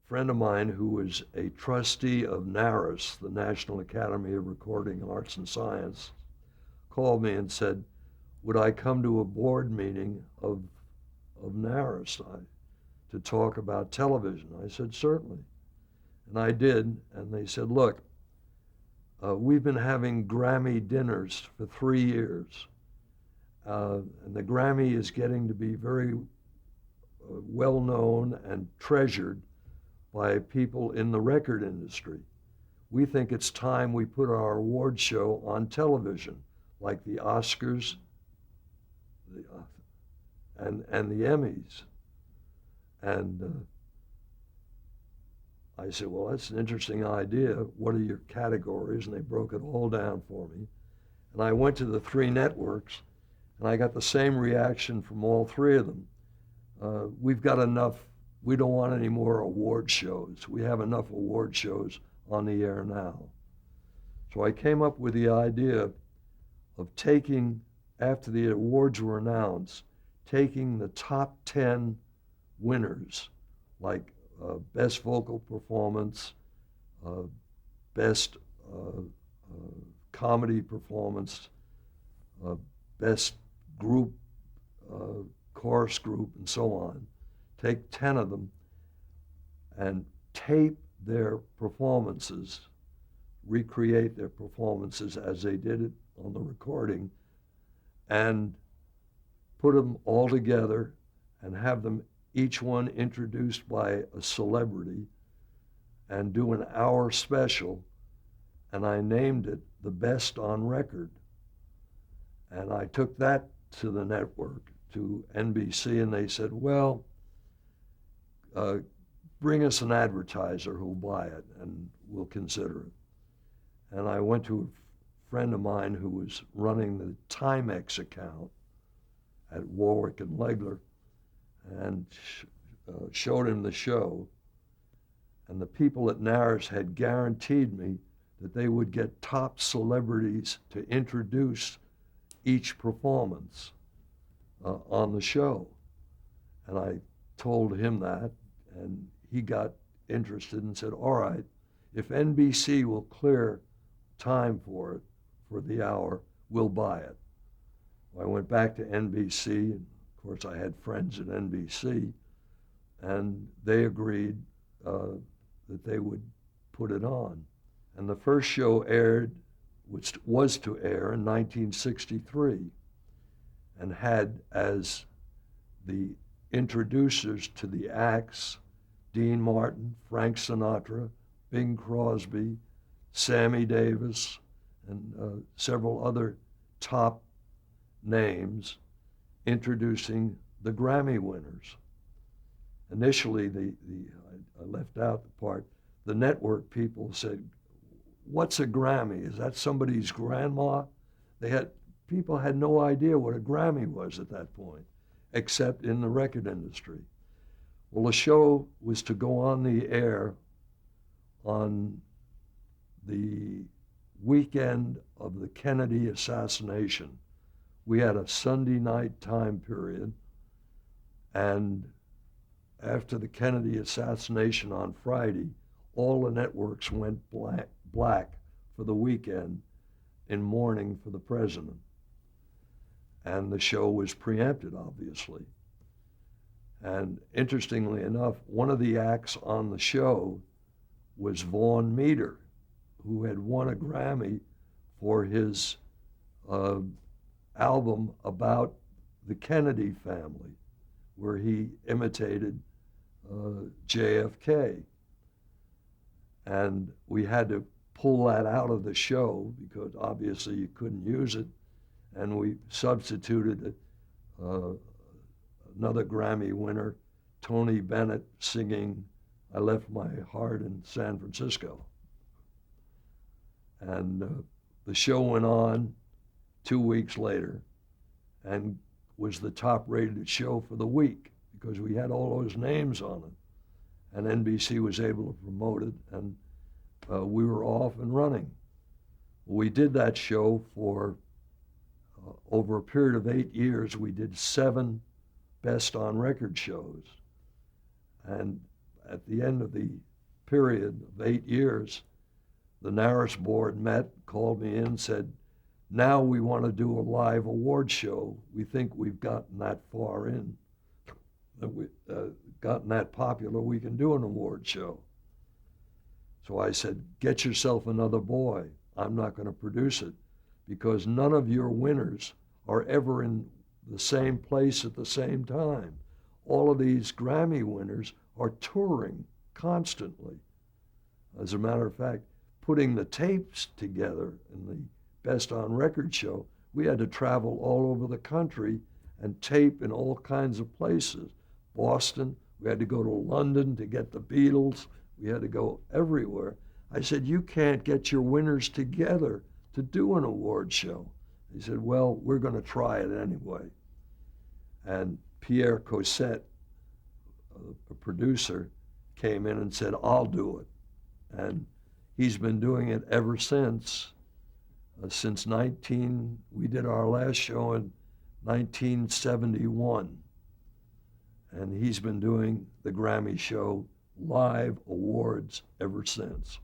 friend of mine who was a trustee of NARAS, the National Academy of Recording Arts and Science, called me and said, would I come to a board meeting of NARAS to talk about television? I said, certainly. And I did, and they said, look, we've been having Grammy dinners for 3 years, and the Grammy is getting to be very well known and treasured by people in the record industry. We think it's time we put our award show on television, like the Oscars and the Emmys. And I said, well, that's an interesting idea. What are your categories? And they broke it all down for me. And I went to the 3 networks, and I got the same reaction from all 3 of them. We've got enough. We don't want any more award shows. We have enough award shows on the air now. So I came up with the idea of taking, after the awards were announced, taking the top 10 winners, like best vocal performance, best comedy performance, best group, chorus group, and so on. Take 10 of them and tape their performances, recreate their performances as they did it on the recording, and put them all together and have them each one introduced by a celebrity and do an hour special, and I named it The Best on Record. And I took that to the network, to NBC, and they said, well, bring us an advertiser who'll buy it and we'll consider it. And I went to a friend of mine who was running the Timex account at Warwick and Legler and showed him the show. And the people at NARAS had guaranteed me that they would get top celebrities to introduce each performance on the show. And I told him that, and he got interested and said, all right, if NBC will clear time for it, for the hour, we'll buy it. I went back to NBC, and of course I had friends at NBC, and they agreed that they would put it on. And the first show aired, which was to air in 1963, and had as the introducers to the acts Dean Martin, Frank Sinatra, Bing Crosby, Sammy Davis, and several other top names introducing the Grammy winners. Initially, I left out the part, the network people said, what's a Grammy? Is that somebody's grandma? People had no idea what a Grammy was at that point, except in the record industry. Well, the show was to go on the air on the weekend of the Kennedy assassination. We had a Sunday night time period, and after the Kennedy assassination on Friday, all the networks went black for the weekend in mourning for the president. And the show was preempted, obviously. And interestingly enough, one of the acts on the show was Vaughn Meader, who had won a Grammy for his album about the Kennedy family, where he imitated JFK. And we had to pull that out of the show because obviously you couldn't use it. And we substituted another Grammy winner, Tony Bennett, singing I Left My Heart in San Francisco. And the show went on 2 weeks later and was the top rated show for the week because we had all those names on it. And NBC was able to promote it, and we were off and running. We did that show for over a period of 8 years. We did 7 best on record shows. And at the end of the period of 8 years, the NARIS board met, called me in, said, now we want to do a live award show. We think we've gotten that far in, that we've gotten that popular, we can do an award show. So I said, get yourself another boy. I'm not going to produce it because none of your winners are ever in the same place at the same time. All of these Grammy winners are touring constantly. As a matter of fact, putting the tapes together in the Best on Record show, we had to travel all over the country and tape in all kinds of places. Boston, we had to go to London to get the Beatles. We had to go everywhere. I said, you can't get your winners together to do an award show. He said, well, we're going to try it anyway. And Pierre Cosset, a producer, came in and said, I'll do it. And he's been doing it ever since. We did our last show in 1971. And he's been doing the Grammy show live awards ever since.